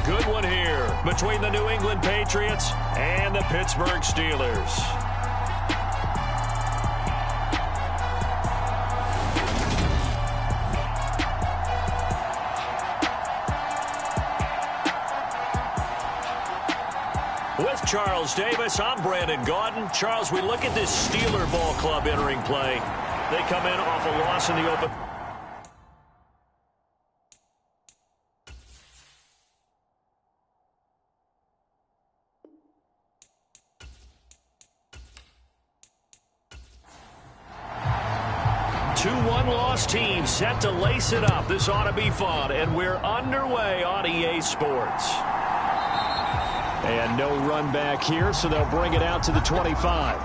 good one here between the New England Patriots and the Pittsburgh Steelers. With Charles Davis, I'm Brandon Gaudin. Charles, we look at this Steeler ball club entering play. They come in off a loss in the open. Two one-loss teams set to lace it up. This ought to be fun, and we're underway on EA Sports. And no run back here, so they'll bring it out to the 25.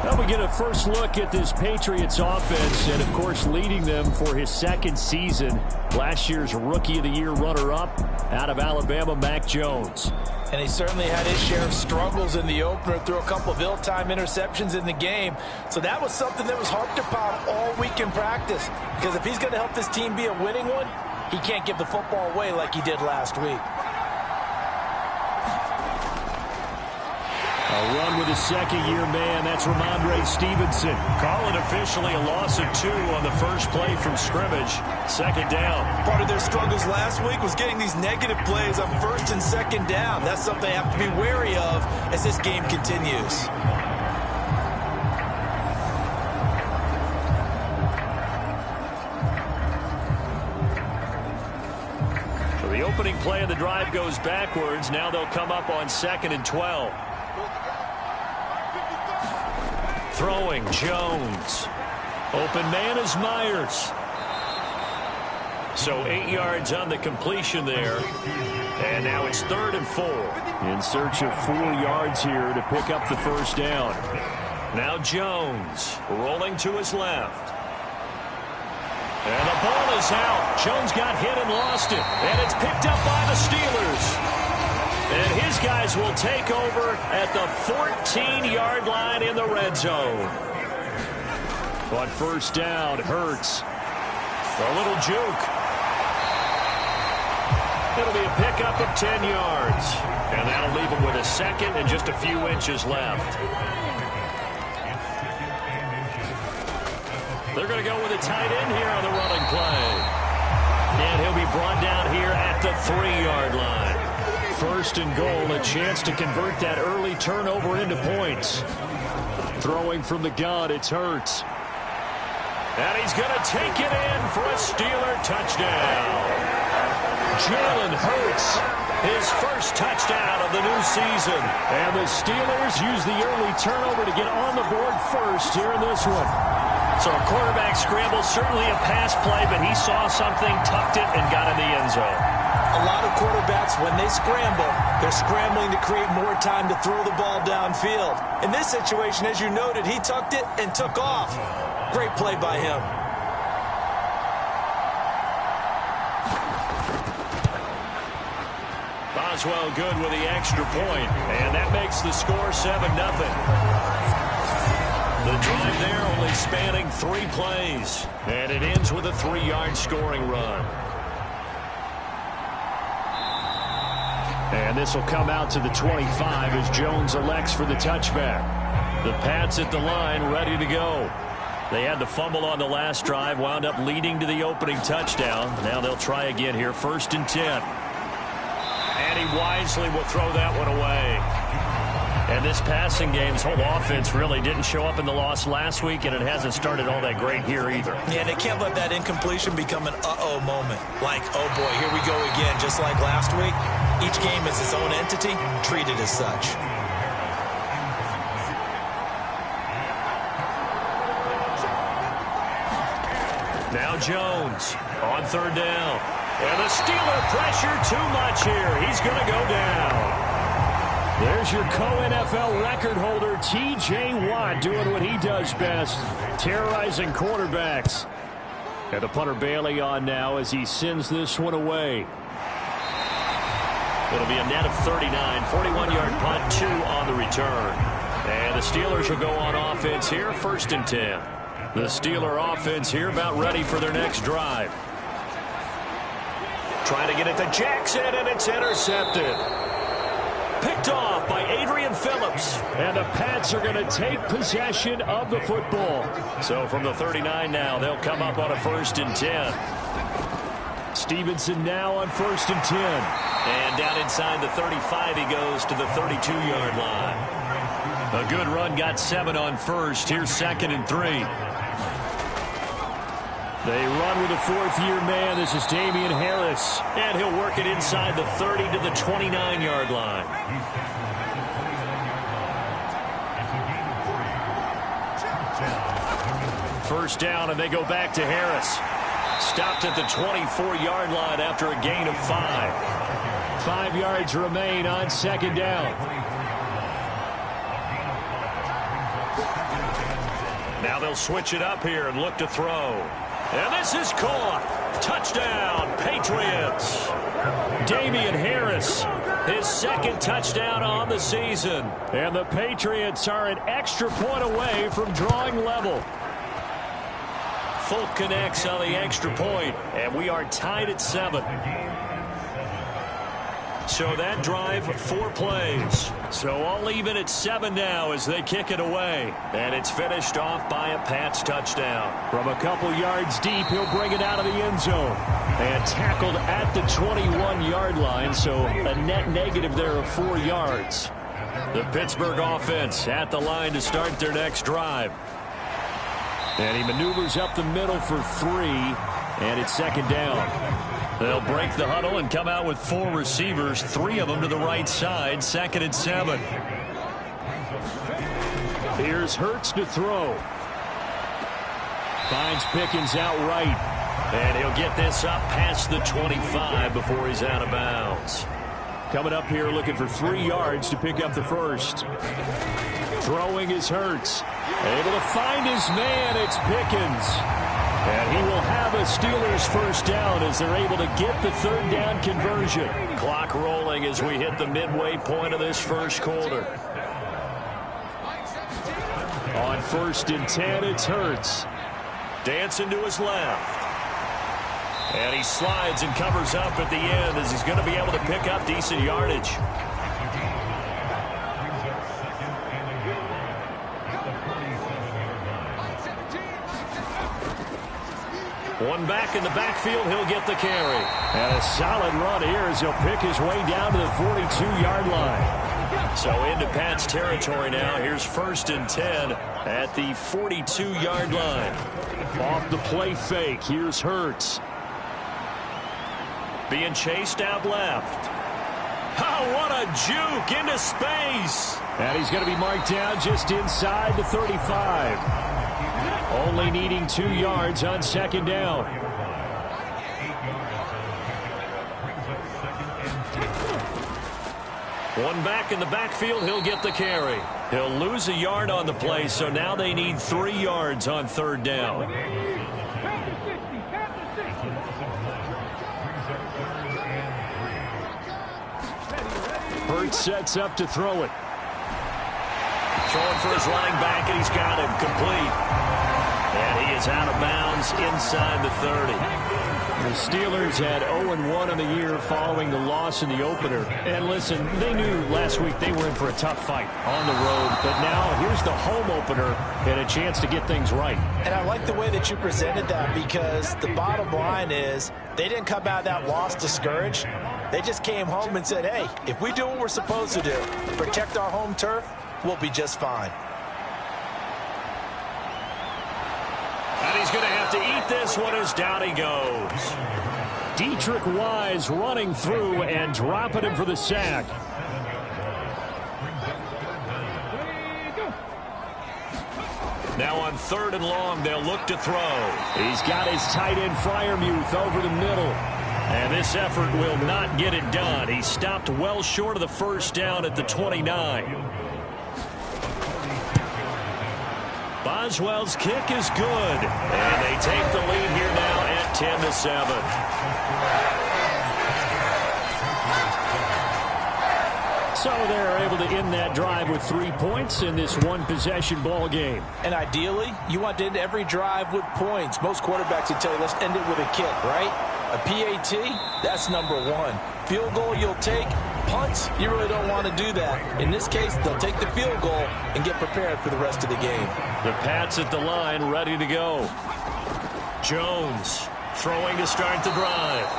Well, we get a first look at this Patriots offense, and, of course, leading them for his second season. Last year's Rookie of the Year runner-up out of Alabama, Mac Jones. And he certainly had his share of struggles in the opener, threw a couple of ill-timed interceptions in the game. So that was something that was harped upon all week in practice. Because if he's going to help this team be a winning one, he can't give the football away like he did last week. A run with his second-year man. That's Ramondre Stevenson. Call it officially a loss of 2 on the first play from scrimmage. Second down. Part of their struggles last week was getting these negative plays on first and second down. That's something they have to be wary of as this game continues. So the opening play of the drive goes backwards. Now they'll come up on 2nd and 12. Throwing, Jones. Open man is Myers. So 8 yards on the completion there. And now it's 3rd and 4. In search of 4 yards here to pick up the first down. Now Jones rolling to his left. And the ball is out. Jones got hit and lost it. And it's picked up by the Steelers. And his guys will take over at the 14-yard line in the red zone. On first down, Hurts. A little juke. It'll be a pickup of 10 yards. And that'll leave him with a second and just a few inches left. They're going to go with a tight end here on the running play. And he'll be brought down here at the 3-yard line. First and goal, a chance to convert that early turnover into points. Throwing from the gun, it's Hurts. And he's going to take it in for a Steeler touchdown. Jalen Hurts, his first touchdown of the new season. And the Steelers use the early turnover to get on the board first here in this one. So a quarterback scramble, certainly a pass play, but he saw something, tucked it, and got in the end zone. A lot of quarterbacks, when they scramble, they're scrambling to create more time to throw the ball downfield. In this situation, as you noted, he tucked it and took off. Great play by him. Boswell good with the extra point, and that makes the score 7-0. The drive there only spanning 3 plays, and it ends with a 3-yard scoring run. And this will come out to the 25 as Jones elects for the touchback. The Pats at the line, ready to go. They had the fumble on the last drive, wound up leading to the opening touchdown. Now they'll try again here, 1st and 10. And he wisely will throw that one away. And this passing game's whole offense really didn't show up in the loss last week, and it hasn't started all that great here either. Yeah, they can't let that incompletion become an uh-oh moment. Like, oh boy, here we go again, just like last week. Each game is its own entity, treated as such. Now Jones on 3rd down. And the Steeler pressure too much here. He's going to go down. There's your co-NFL record holder, T.J. Watt, doing what he does best, terrorizing quarterbacks. And the punter Bailey on now as he sends this one away. It'll be a net of 39, 41-yard punt, 2 on the return. And the Steelers will go on offense here, 1st and 10. The Steeler offense here about ready for their next drive. Trying to get it to Jackson, and it's intercepted. Picked off by Adrian Phillips. And the Pats are going to take possession of the football. So from the 39 now, they'll come up on a 1st and 10. Stevenson now on 1st and 10. And down inside the 35, he goes to the 32-yard line. A good run, got 7 on 1st. Here's 2nd and 3. They run with a 4th-year man. This is Damian Harris. And he'll work it inside the 30 to the 29-yard line. First down, and they go back to Harris. Stopped at the 24-yard line after a gain of 5. 5 yards remain on 2nd down. Now they'll switch it up here and look to throw. And this is caught. Touchdown, Patriots. Damian Harris, his 2nd touchdown on the season. And the Patriots are an extra point away from drawing level. Folk connects on the extra point, and we are tied at 7. So that drive, 4 plays. So all even at 7 now as they kick it away. And it's finished off by a Pats touchdown. From a couple yards deep, he'll bring it out of the end zone. And tackled at the 21-yard line, so a net negative there of 4 yards. The Pittsburgh offense at the line to start their next drive. And he maneuvers up the middle for 3, and it's 2nd down. They'll break the huddle and come out with 4 receivers, 3 of them to the right side, 2nd and 7. Here's Hurts to throw. Finds Pickens outright. And he'll get this up past the 25 before he's out of bounds. Coming up here looking for 3 yards to pick up the first. Throwing is Hurts. Able to find his man, it's Pickens. And he will have a Steelers first down as they're able to get the 3rd down conversion. Clock rolling as we hit the midway point of this first quarter. On 1st and 10, it's Hurts. Dancing to his left. And he slides and covers up at the end as he's going to be able to pick up decent yardage. One back in the backfield, he'll get the carry. And a solid run here as he'll pick his way down to the 42-yard line. So into Pat's territory now. Here's 1st and 10 at the 42-yard line. Off the play fake, here's Hurts. Being chased out left. Oh, what a juke into space. And he's going to be marked down just inside the 35. Only needing 2 yards on 2nd down. One back in the backfield, he'll get the carry. He'll lose a yard on the play, so now they need 3 yards on 3rd down. Hurts sets up to throw it. Throwing for his running back, and he's got him complete. And he is out of bounds inside the 30. The Steelers had 0-1 in the year following the loss in the opener. And listen, they knew last week they were in for a tough fight on the road. But now here's the home opener and a chance to get things right. And I like the way that you presented that, because the bottom line is they didn't come out of that loss discouraged. They just came home and said, hey, if we do what we're supposed to do, protect our home turf, we'll be just fine. And he's going to have to eat this one as down he goes. Dietrich Wise running through and dropping him for the sack. Now on 3rd and long, they'll look to throw. He's got his tight end Freiermuth over the middle. And this effort will not get it done. He stopped well short of the first down at the 29. Boswell's kick is good. And they take the lead here now at 10-7. So they're able to end that drive with 3 points in this one-possession ball game. And ideally, you want to end every drive with points. Most quarterbacks would tell you, let's end it with a kick, right? A PAT, that's number one. Field goal you'll take. Punts, you really don't want to do that. In this case, they'll take the field goal and get prepared for the rest of the game. The Pats at the line, ready to go. Jones throwing to start the drive.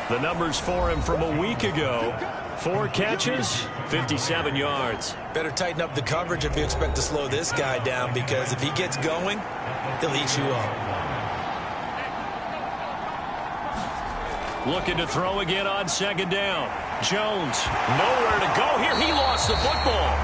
The numbers for him from a week ago. 4 catches, 57 yards. Better tighten up the coverage if you expect to slow this guy down, because if he gets going, he'll eat you up. Looking to throw again on second down. Jones, nowhere to go here. He lost the football.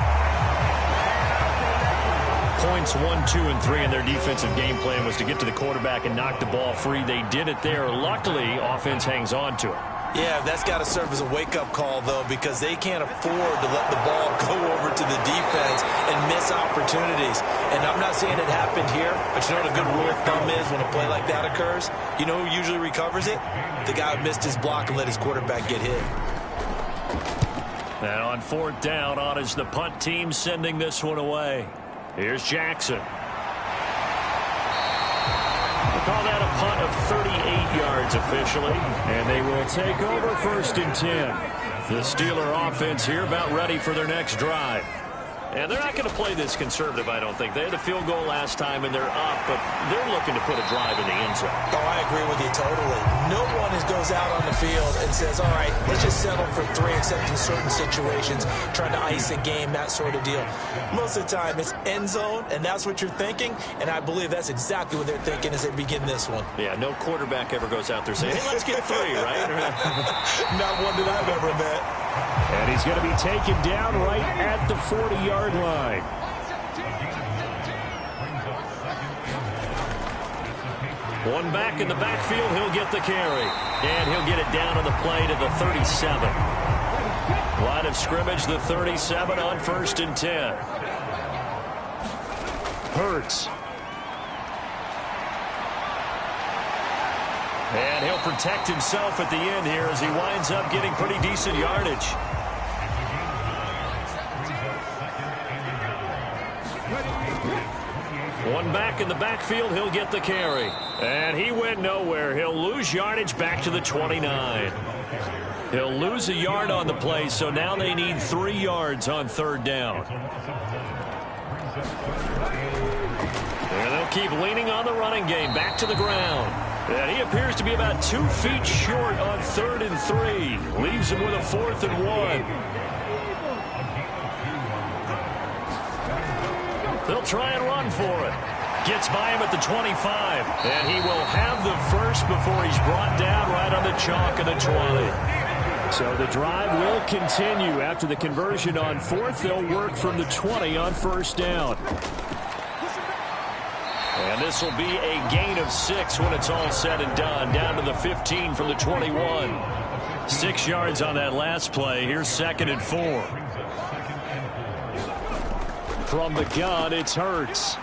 Points 1, 2, and 3 in their defensive game plan was to get to the quarterback and knock the ball free. They did it there. Luckily, offense hangs on to it. Yeah, that's got to serve as a wake-up call, though, because they can't afford to let the ball go over to the defense and miss opportunities. And I'm not saying it happened here, but you know what a good rule of thumb is when a play like that occurs? You know who usually recovers it? The guy who missed his block and let his quarterback get hit. And on 4th down, on is the punt team sending this one away. Here's Jackson. We'll call that a punt of 38 yards officially. And they will take over 1st and 10. The Steeler offense here about ready for their next drive. And they're not going to play this conservative, I don't think. They had a field goal last time, and they're up, but they're looking to put a drive in the end zone. Oh, I agree with you totally. No one goes out on the field and says, all right, let's just settle for 3, except in certain situations, trying to ice a game, that sort of deal. Most of the time, it's end zone, and that's what you're thinking, and I believe that's exactly what they're thinking as they begin this one. Yeah, no quarterback ever goes out there saying, hey, let's get 3, right? Not one that I've ever met. And he's going to be taken down right at the 40-yard line. One back in the backfield, he'll get the carry. And he'll get it down on the play to the 37. Line of scrimmage, the 37 on 1st and 10. Hurts. And he'll protect himself at the end here as he winds up getting pretty decent yardage. One back in the backfield, he'll get the carry. And he went nowhere. He'll lose yardage back to the 29. He'll lose a yard on the play, so now they need 3 yards on 3rd down. And they'll keep leaning on the running game, back to the ground. And he appears to be about 2 feet short on 3rd and 3. Leaves him with a 4th and 1. They'll try and run for it. Gets by him at the 25. And he will have the first before he's brought down right on the chalk of the 20. So the drive will continue. After the conversion on 4th, they'll work from the 20 on 1st down. And this will be a gain of 6 when it's all said and done. Down to the 15 from the 21. 6 yards on that last play. Here's 2nd and 4. From the gun, it's Hurts.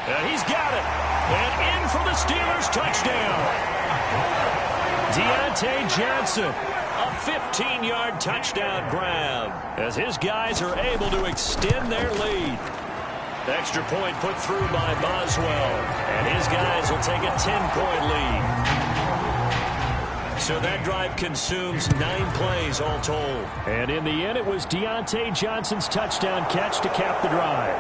And he's got it. And in for the Steelers touchdown. Deontay Johnson, a 15-yard touchdown grab as his guys are able to extend their lead. Extra point put through by Boswell, and his guys will take a 10-point lead. So that drive consumes 9 plays all told. And in the end, it was Deontay Johnson's touchdown catch to cap the drive.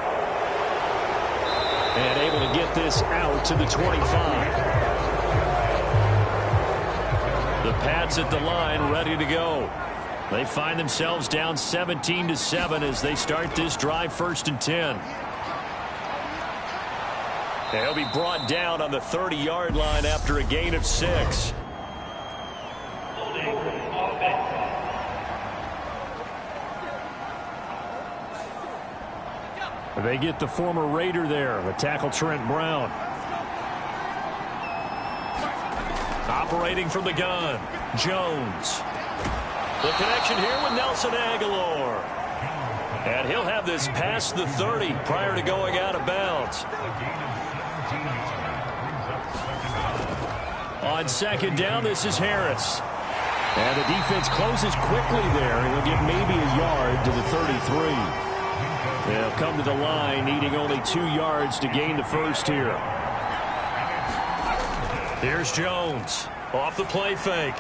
And able to get this out to the 25. The Pats at the line ready to go. They find themselves down 17-7 as they start this drive 1st and 10. They'll be brought down on the 30-yard line after a gain of 6. They get the former Raider there, the tackle Trent Brown. Operating from the gun, Jones. The connection here with Nelson Aguilar. And he'll have this past the 30 prior to going out of bounds. On 2nd down, this is Harris. And the defense closes quickly there. He'll get maybe a yard to the 33. They'll come to the line, needing only 2 yards to gain the first here. Here's Jones. Off the play fake.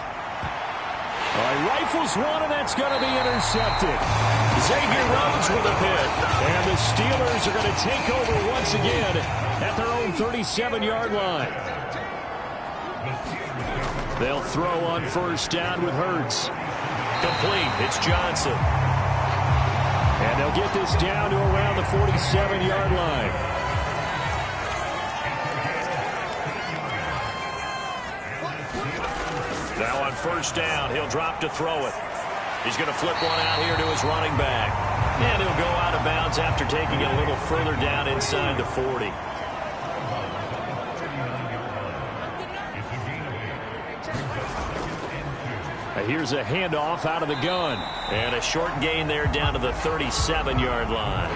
Rifles one, and that's going to be intercepted. Xavier Rhodes with a pick. And the Steelers are going to take over once again at their own 37-yard line. They'll throw on first down with Hurts. Complete. It's Johnson. And they'll get this down to around the 47-yard line. Now on first down, he'll drop to throw it. He's going to flip one out here to his running back. And he'll go out of bounds after taking it a little further down inside the 40. Here's a handoff out of the gun. And a short gain there down to the 37-yard line.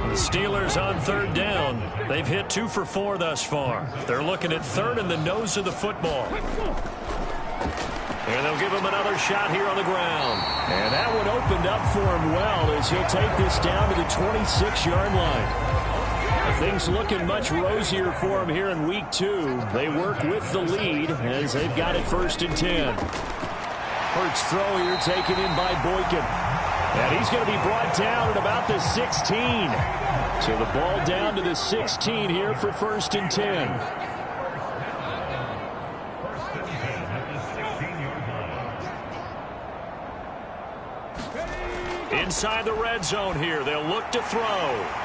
The Steelers on third down. They've hit 2 for 4 thus far. They're looking at third and the nose of the football. And they'll give him another shot here on the ground. And that one opened up for him well as he'll take this down to the 26-yard line. Things looking much rosier for him here in week 2. They work with the lead as they've got it first and 10. Hurts throw here taken in by Boykin. And he's going to be brought down at about the 16. So the ball down to the 16 here for first and 10. Inside the red zone here, they'll look to throw.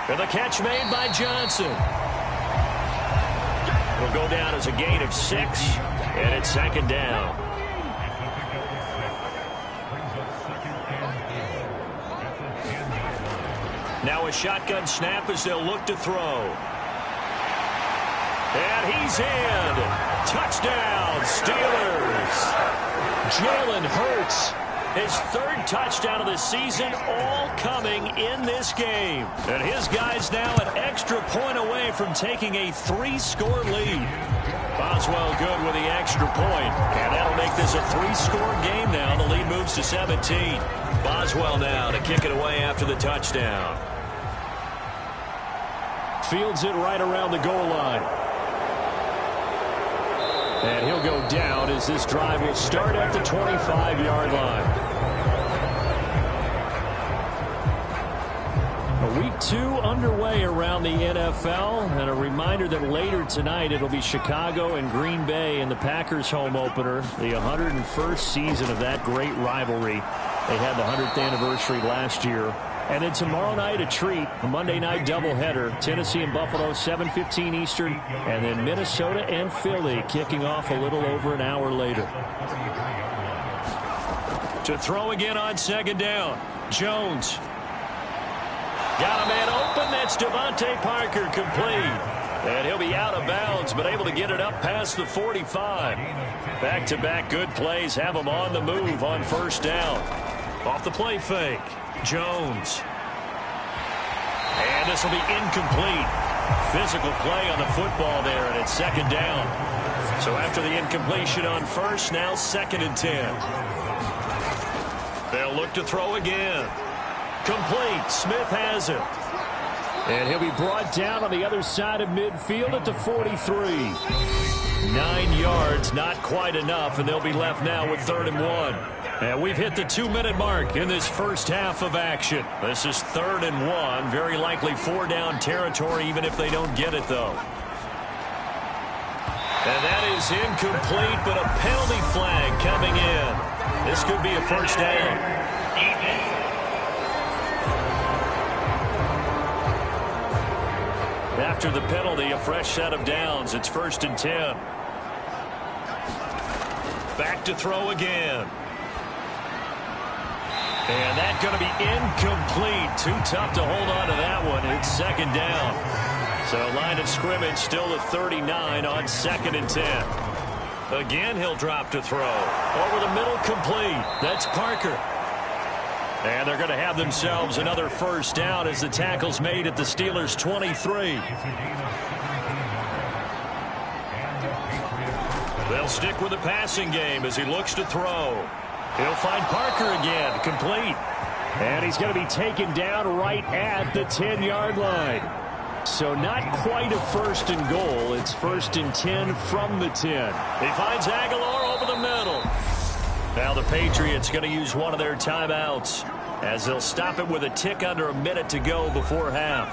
And the catch made by Johnson. It'll go down as a gain of 6, and it's second down. Now a shotgun snap as they'll look to throw. And he's in. Touchdown, Steelers. Jalen Hurts. His third touchdown of the season, all coming in this game. And his guy's now an extra point away from taking a 3-score lead. Boswell good with the extra point. And that'll make this a 3-score game now. The lead moves to 17. Boswell now to kick it away after the touchdown. Fields it right around the goal line. And he'll go down as this drive will start at the 25-yard line. Week 2 underway around the NFL. And a reminder that later tonight it'll be Chicago and Green Bay in the Packers home opener. The 101st season of that great rivalry. They had the 100th anniversary last year. And then tomorrow night, a treat, a Monday night doubleheader. Tennessee and Buffalo, 7:15 Eastern. And then Minnesota and Philly kicking off a little over an hour later. To throw again on second down. Jones. Got a man open. That's Devontae Parker, complete. And he'll be out of bounds, but able to get it up past the 45. Back-to-back good plays have him on the move on first down. Off the play fake. Jones. And this will be incomplete. Physical play on the football there, and it's second down. So after the incompletion on first, now second and 10. They'll look to throw again. Complete. Smith has it. And he'll be brought down on the other side of midfield at the 43. 9 yards, not quite enough, and they'll be left now with 3rd and 1. And we've hit the 2-minute mark in this first half of action. This is 3rd and 1. Very likely 4-down territory, even if they don't get it, though. And that is incomplete, but a penalty flag coming in. This could be a first down. After the penalty, a fresh set of downs. It's 1st and 10. Back to throw again. And that's going to be incomplete. Too tough to hold on to that one. It's second down. So line of scrimmage still at 39 on 2nd and 10. Again, he'll drop to throw. Over the middle, complete. That's Parker. And they're going to have themselves another first down as the tackle's made at the Steelers' 23. They'll stick with the passing game as he looks to throw. He'll find Parker again, complete. And he's going to be taken down right at the 10-yard line. So not quite a 1st and goal. It's 1st and 10 from the 10. He finds Aguilar over the middle. Now the Patriots going to use one of their timeouts as they'll stop it with a tick under a minute to go before half.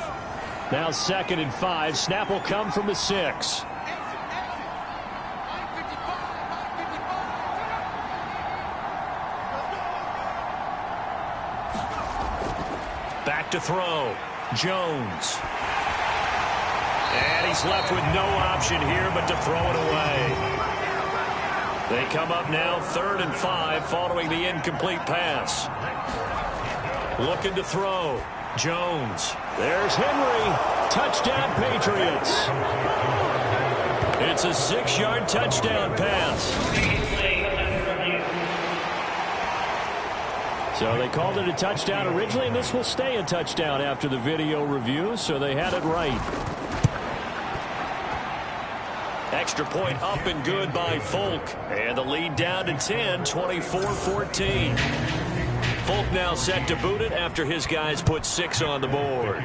Now 2nd and 5. Snap will come from the 6. Back to throw. Jones. And he's left with no option here but to throw it away. They come up now 3rd and 5 following the incomplete pass. Looking to throw. Jones. There's Henry. Touchdown, Patriots. It's a 6-yard touchdown pass. So they called it a touchdown originally, and this will stay a touchdown after the video review, so they had it right. Extra point up and good by Folk. And the lead down to 10, 24-14. Folk now set to boot it after his guys put 6 on the board.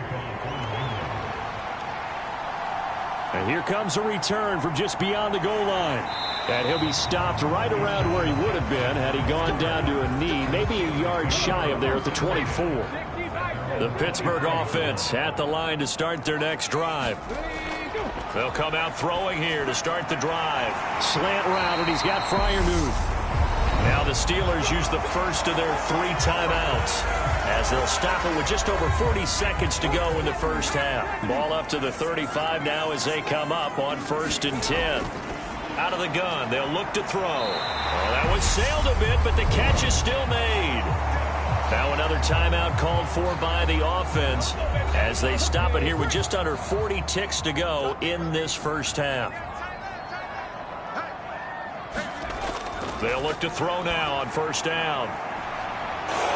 And here comes a return from just beyond the goal line. And he'll be stopped right around where he would have been had he gone down to a knee, maybe a yard shy of there at the 24. The Pittsburgh offense at the line to start their next drive. They'll come out throwing here to start the drive. Slant route, and he's got Freiermuth. Now the Steelers use the first of their 3 timeouts as they'll stop it with just over 40 seconds to go in the first half. Ball up to the 35 now as they come up on 1st and 10. Out of the gun, they'll look to throw. Oh, that was sailed a bit, but the catch is still made. Now another timeout called for by the offense as they stop it here with just under 40 ticks to go in this first half. They'll look to throw now on 1st down.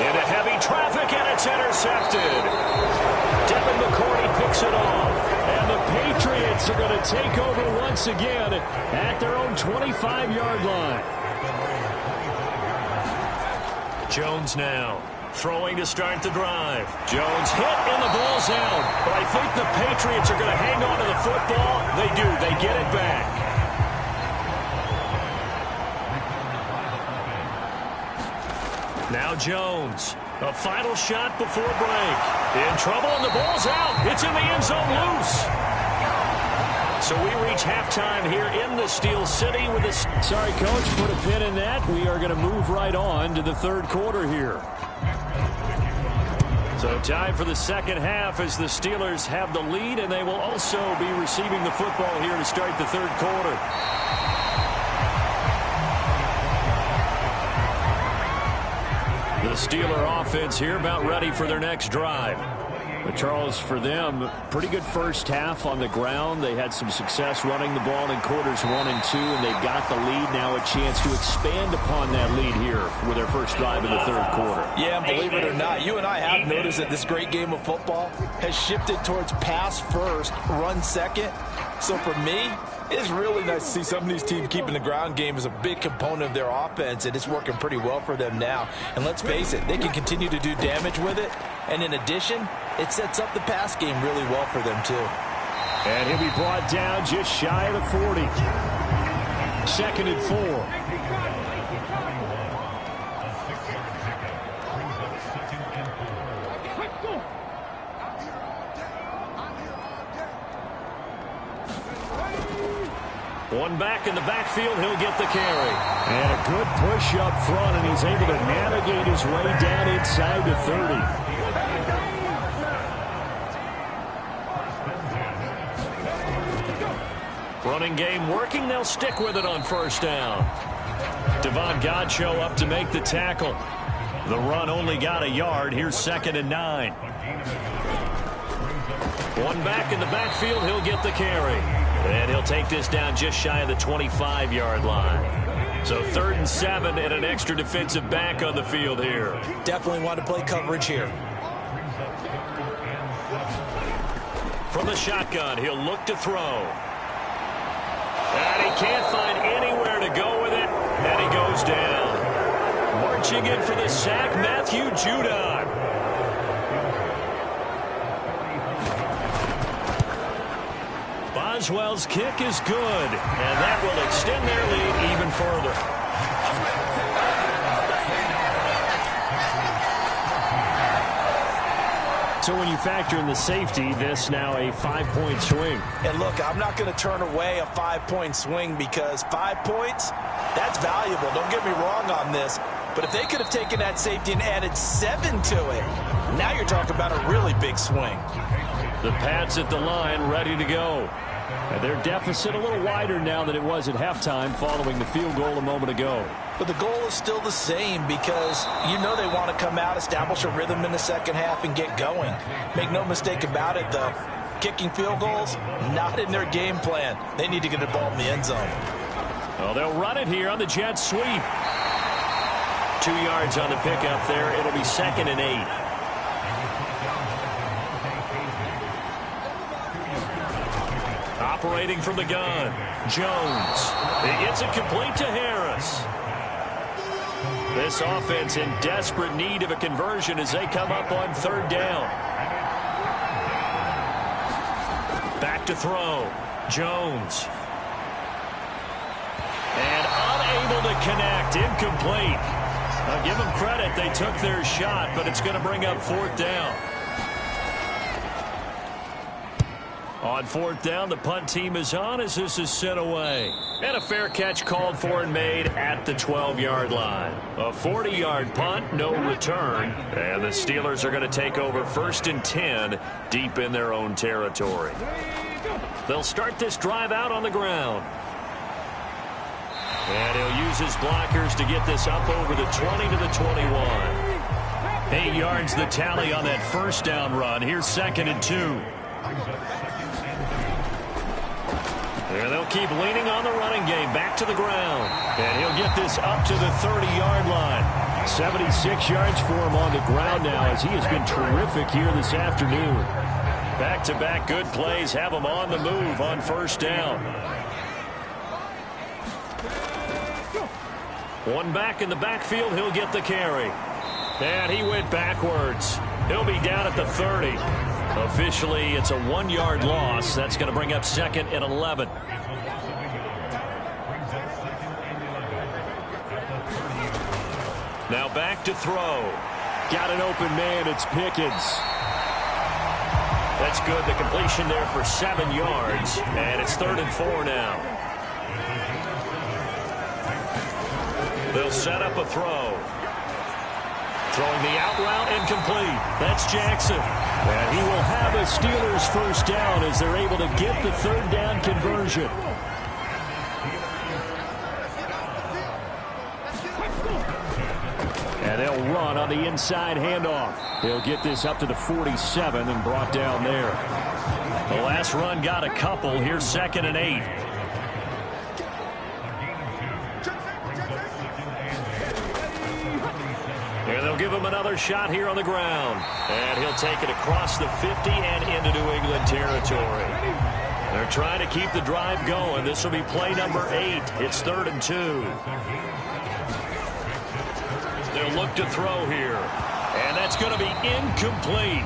Into heavy traffic, and it's intercepted. Devin McCourty picks it off. And the Patriots are going to take over once again at their own 25-yard line. Jones now throwing to start the drive. Jones hit and the ball's out. But I think the Patriots are going to hang on to the football. They do. They get it back. Now Jones. A final shot before break. In trouble, and the ball's out. It's in the end zone loose. So we reach halftime here in the Steel City with this. Sorry, Coach, put a pin in that. We are going to move right on to the 3rd quarter here. So time for the 2nd half as the Steelers have the lead, and they will also be receiving the football here to start the 3rd quarter. The Steeler offense here about ready for their next drive. But Charles, for them, pretty good first half on the ground. They had some success running the ball in quarters 1 and 2, and they got the lead. Now a chance to expand upon that lead here with their first drive in the 3rd quarter. Yeah, and believe it or not, you and I have noticed that this great game of football has shifted towards pass first, run second. So for me, it's really nice to see some of these teams keeping the ground game as a big component of their offense, and it's working pretty well for them now. And let's face it, they can continue to do damage with it. And in addition, it sets up the pass game really well for them, too. And he'll be brought down just shy of the 40. 2nd and 4. One back in the backfield, he'll get the carry. And a good push up front, and he's able to navigate his way down inside the 30. Running game working, they'll stick with it on 1st down. Devon Godchaux up to make the tackle. The run only got a yard. Here's 2nd and 9. One back in the backfield, he'll get the carry. And he'll take this down just shy of the 25-yard line. So 3rd and 7 and an extra defensive back on the field here. Definitely want to play coverage here. From the shotgun, he'll look to throw. And he can't find anywhere to go with it. And he goes down. Marching in for the sack, Matthew Judon. Boswell's kick is good, and that will extend their lead even further. So when you factor in the safety, this now a 5-point swing. And look, I'm not going to turn away a 5-point swing because 5 points, that's valuable. Don't get me wrong on this. But if they could have taken that safety and added 7 to it, now you're talking about a really big swing. The Pats at the line, ready to go. And their deficit a little wider now than it was at halftime following the field goal a moment ago. But the goal is still the same because you know they want to come out, establish a rhythm in the second half, and get going. Make no mistake about it, though. Kicking field goals, not in their game plan. They need to get the ball in the end zone. Well, they'll run it here on the jet sweep. 2 yards on the pickup there. It'll be 2nd and 8. Operating from the gun, Jones. He gets it complete to Harris. This offense in desperate need of a conversion as they come up on 3rd down. Back to throw, Jones. And unable to connect, incomplete. I'll give them credit, they took their shot, but it's going to bring up 4th down. On 4th down, the punt team is on as this is sent away. And a fair catch called for and made at the 12-yard line. A 40-yard punt, no return. And the Steelers are going to take over 1st and 10 deep in their own territory. They'll start this drive out on the ground. And he'll use his blockers to get this up over the 20 to the 21. 8 yards the tally on that 1st down run. Here's 2nd and 2. And they'll keep leaning on the running game. Back to the ground. And he'll get this up to the 30-yard line. 76 yards for him on the ground now as he has been terrific here this afternoon. Back-to-back good plays have him on the move on 1st down. One back in the backfield. He'll get the carry. And he went backwards. He'll be down at the 30. Officially, it's a 1-yard loss. That's going to bring up 2nd and 11. Now back to throw. Got an open man. It's Pickens. That's good. The completion there for 7 yards. And it's 3rd and 4 now. They'll set up a throw. Throwing the out route incomplete. That's Jackson. And he will have a Steelers 1st down as they're able to get the 3rd down conversion. And they'll run on the inside handoff. They'll get this up to the 47 and brought down there. The last run got a couple. Here's 2nd and 8. And they'll give him another shot here on the ground. And he'll take it across the 50 and into New England territory. They're trying to keep the drive going. This will be play number 8. It's 3rd and 2. They'll look to throw here. And that's going to be incomplete.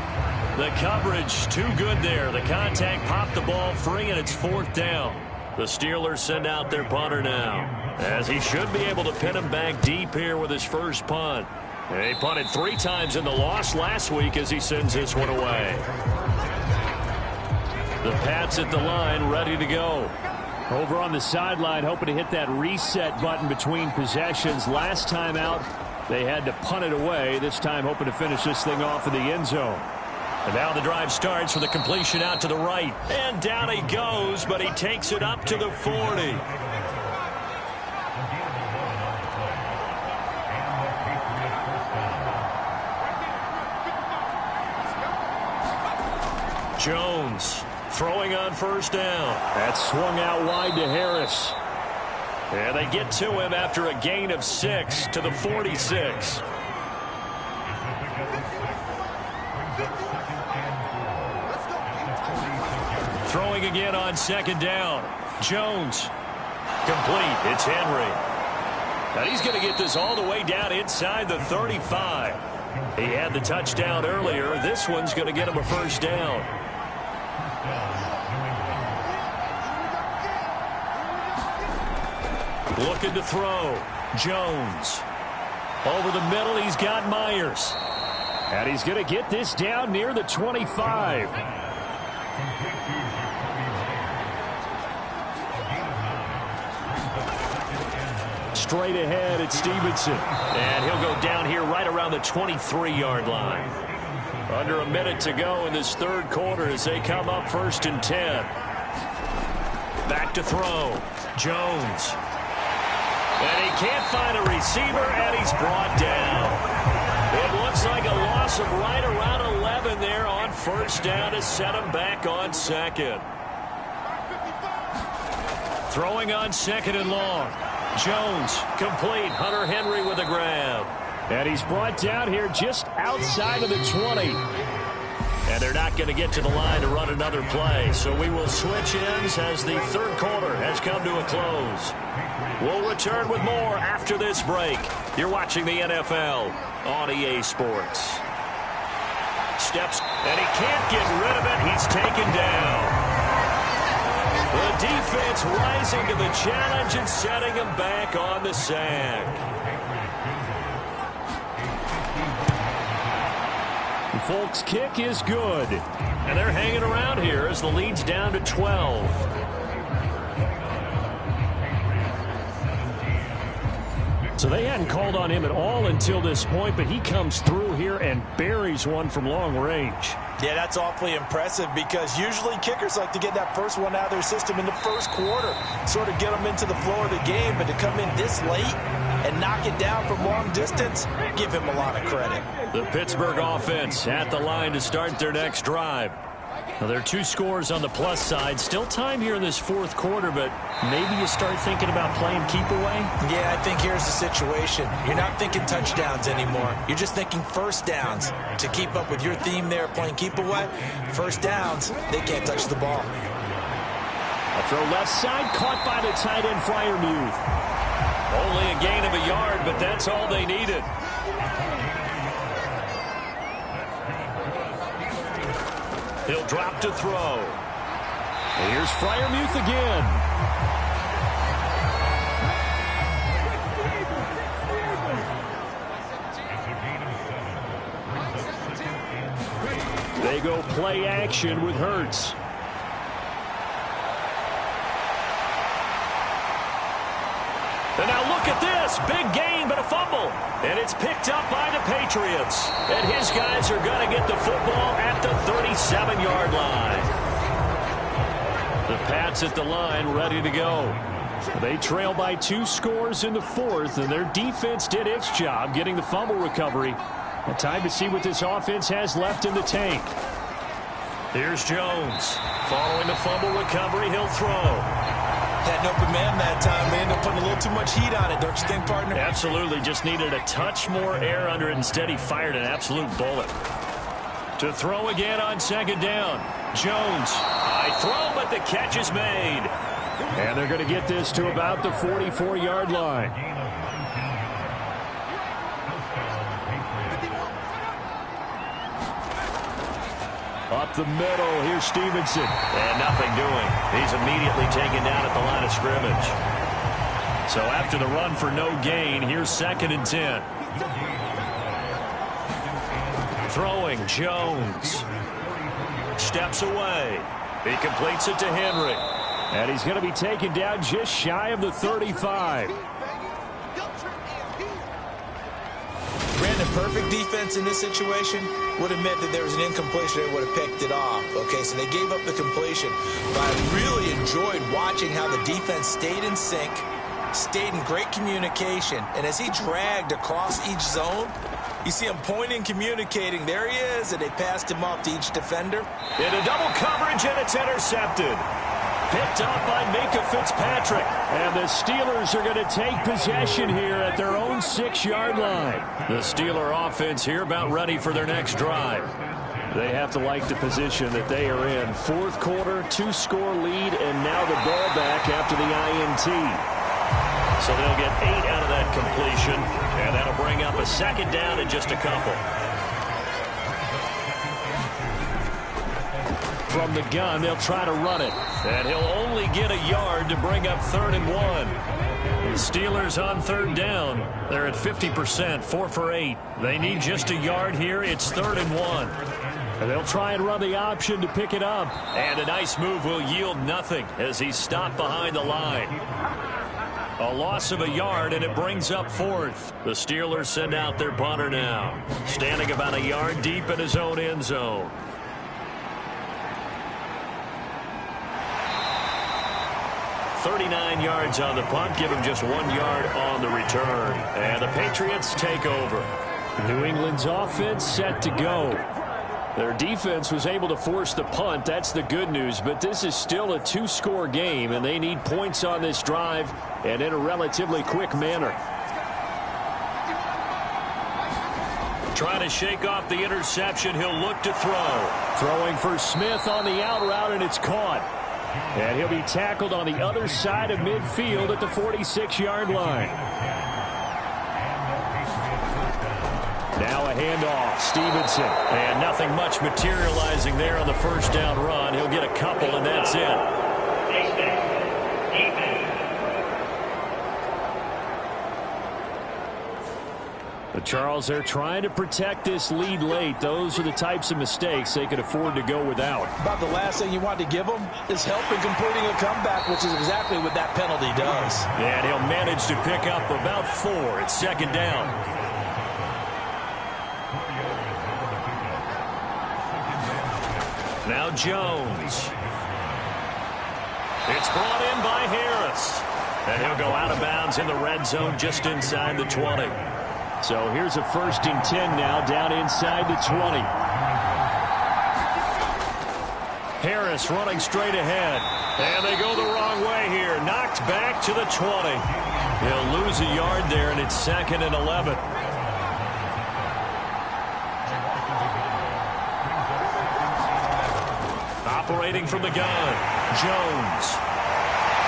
The coverage too good there. The contact popped the ball free, and it's 4th down. The Steelers send out their punter now, as he should be able to pin him back deep here with his first punt. He punted 3 times in the loss last week as he sends this one away. The Pats at the line, ready to go. Over on the sideline, hoping to hit that reset button between possessions. Last time out, they had to punt it away. This time, hoping to finish this thing off in the end zone. And now the drive starts for the completion out to the right. And down he goes, but he takes it up to the 40. Jones throwing on 1st down. That swung out wide to Harris. And they get to him after a gain of 6 to the 46. Throwing again on 2nd down. Jones. Complete. It's Henry. And he's going to get this all the way down inside the 35. He had the touchdown earlier. This one's going to get him a 1st down. Looking to throw. Jones. Over the middle, he's got Myers. And he's going to get this down near the 25. Straight ahead, it's Stevenson. And he'll go down here right around the 23-yard line. Under a minute to go in this third quarter as they come up 1st and 10. Back to throw. Jones. And he can't find a receiver, and he's brought down. It looks like a loss of right around 11 there on 1st down to set him back on 2nd. Throwing on 2nd and long. Jones complete. Hunter Henry with a grab. And he's brought down here just outside of the 20. And they're not going to get to the line to run another play. So we will switch ends as the third quarter has come to a close. We'll return with more after this break. You're watching the NFL on EA Sports. Steps, and he can't get rid of it. He's taken down. The defense rising to the challenge and setting him back on the sack. The Folks' kick is good. And they're hanging around here as the lead's down to 12. So they hadn't called on him at all until this point, but he comes through here and buries one from long range. Yeah, that's awfully impressive because usually kickers like to get that first one out of their system in the first quarter, sort of get them into the flow of the game, but to come in this late and knock it down from long distance, give him a lot of credit. The Pittsburgh offense at the line to start their next drive. Now, there are 2 scores on the plus side. Still time here in this fourth quarter, but maybe you start thinking about playing keep away? Yeah, I think here's the situation. You're not thinking touchdowns anymore. You're just thinking first downs. To keep up with your theme there, playing keep away, first downs, they can't touch the ball. A throw left side, caught by the tight end, Freiermuth. Only a gain of a yard, but that's all they needed. He'll drop to throw. And here's Freiermuth again. They go play action with Hurts. And now look at this. Big gain, but a fumble. And it's picked up by the Patriots. And his guys are going to get the football at the 37-yard line. The Pats at the line, ready to go. They trail by 2 scores in the fourth, and their defense did its job getting the fumble recovery. A time to see what this offense has left in the tank. Here's Jones. Following the fumble recovery, he'll throw. Had an open man that time. They ended up putting a little too much heat on it, don't you think, partner? Absolutely. Just needed a touch more air under it. Instead, he fired an absolute bullet. To throw again on 2nd down. Jones. High throw, but the catch is made. And they're going to get this to about the 44-yard line. Up the middle, here's Stevenson. And nothing doing. He's immediately taken down at the line of scrimmage. So after the run for no gain, here's 2nd and 10. Throwing, Jones. Steps away. He completes it to Henry. And he's going to be taken down just shy of the 35. Brandon, perfect defense in this situation would have meant that there was an incompletion. They would have picked it off. Okay, so they gave up the completion. But I really enjoyed watching how the defense stayed in sync, stayed in great communication. And as he dragged across each zone, you see him pointing, communicating. There he is, and they passed him off to each defender. Into double coverage, and it's intercepted. Picked up by Minka Fitzpatrick. And the Steelers are going to take possession here at their own 6-yard line. The Steeler offense here about ready for their next drive. They have to like the position that they are in. Fourth quarter, 2-score lead, and now the ball back after the INT. So they'll get 8 out of that completion, and that'll bring up a 2nd down and just a couple. From the gun, they'll try to run it. And he'll only get a yard to bring up 3rd and 1. Steelers on third down. They're at 50%, 4 for 8. They need just a yard here. It's 3rd and 1. And they'll try and run the option to pick it up. And a nice move will yield nothing as he's stopped behind the line. A loss of a yard, and it brings up 4th. The Steelers send out their punter now, standing about a yard deep in his own end zone. "39 yards on the punt, give him just 1 yard on the return. And the Patriots take over. New England's offense set to go. Their defense was able to force the punt. That's the good news. But this is still a 2-score game, and they need points on this drive and in a relatively quick manner. Trying to shake off the interception. He'll look to throw. Throwing for Smith on the out route, and it's caught. And he'll be tackled on the other side of midfield at the 46-yard line. Now a handoff. Stevenson. And nothing much materializing there on the first down run. He'll get a couple, and that's it. But Charles, they're trying to protect this lead late. Those are the types of mistakes they could afford to go without. About the last thing you want to give them is help in completing a comeback, which is exactly what that penalty does. And he'll manage to pick up about 4. It's 2nd down. Now Jones. It's brought in by Harris. And he'll go out of bounds in the red zone just inside the 20. So here's a 1st and 10 now down inside the 20. Harris running straight ahead. And they go the wrong way here. Knocked back to the 20. He'll lose a yard there, and it's 2nd and 11. Operating from the gun, Jones.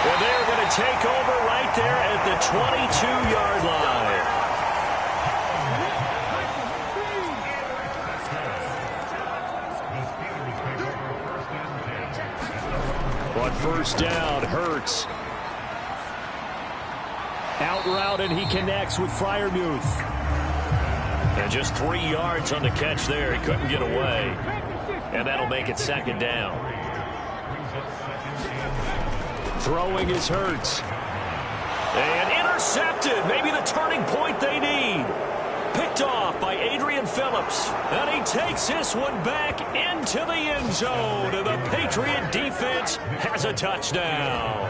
Well, they're going to take over right there at the 22-yard line. But first down, Hurts. Out route, and he connects with Freiermuth. And just 3 yards on the catch there. He couldn't get away. And that'll make it 2nd down. Throwing is Hurts. And intercepted. Maybe the turning point they need. Picked off by Adrian Phillips. And he takes this one back into the end zone. And the Patriot defense has a touchdown.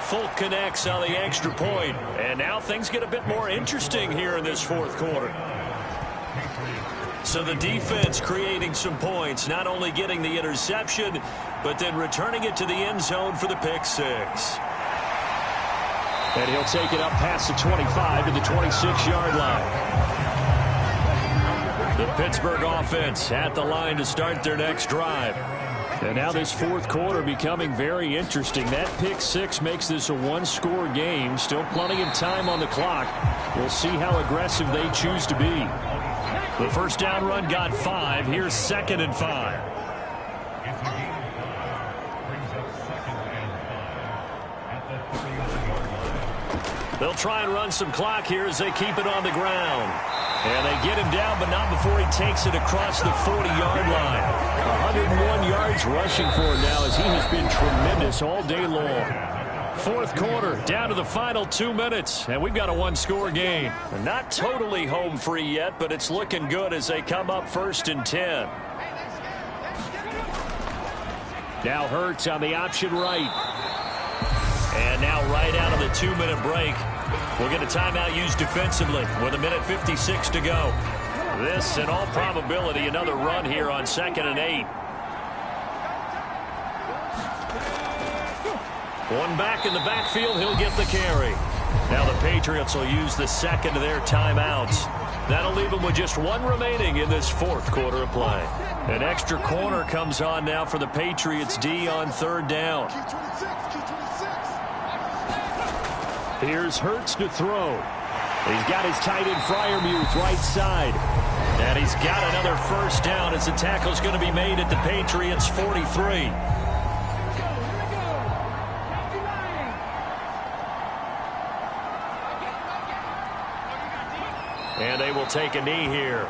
Folk connects on the extra point. And now things get a bit more interesting here in this 4th quarter. So the defense creating some points, not only getting the interception, but then returning it to the end zone for the pick 6. And he'll take it up past the 25 to the 26-yard line. The Pittsburgh offense at the line to start their next drive. And now this 4th quarter becoming very interesting. That pick 6 makes this a 1-score game. Still plenty of time on the clock. We'll see how aggressive they choose to be. The first down run got 5. Here's 2nd and 5. They'll try and run some clock here as they keep it on the ground. And they get him down, but not before he takes it across the 40-yard line. 101 yards rushing for him now as he has been tremendous all day long. 4th quarter, down to the final 2 minutes, and we've got a 1-score game. Not totally home free yet, but it's looking good as they come up 1st and 10. Now Hurts on the option right. And now right out of the 2-minute break, we'll get a timeout used defensively with 1:56 to go. This, in all probability, another run here on 2nd and 8. One back in the backfield, he'll get the carry. Now the Patriots will use the 2nd of their timeouts. That'll leave them with just 1 remaining in this 4th quarter of play. An extra corner comes on now for the Patriots D on 3rd down. Here's Hurts to throw. He's got his tight end Freiermuth right side. And he's got another first down as the tackle's going to be made at the Patriots' 43. And they will take a knee here.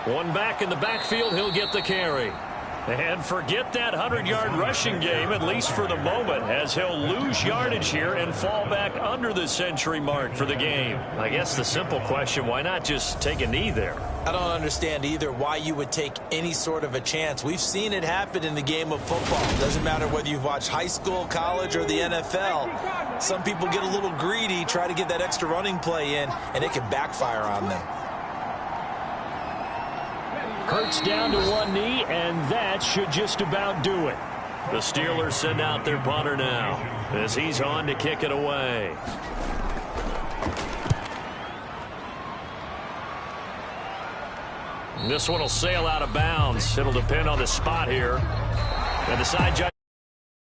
One back in the backfield, he'll get the carry. And forget that 100-yard rushing game, at least for the moment, as he'll lose yardage here and fall back under the century mark for the game. I guess the simple question, why not just take a knee there? I don't understand either why you would take any sort of a chance. We've seen it happen in the game of football. It doesn't matter whether you've watched high school, college, or the NFL. Some people get a little greedy, try to get that extra running play in, and it can backfire on them. Hurts down to one knee, and that should just about do it. The Steelers send out their punter now as he's on to kick it away. This one will sail out of bounds. It'll depend on the spot here. And the side judge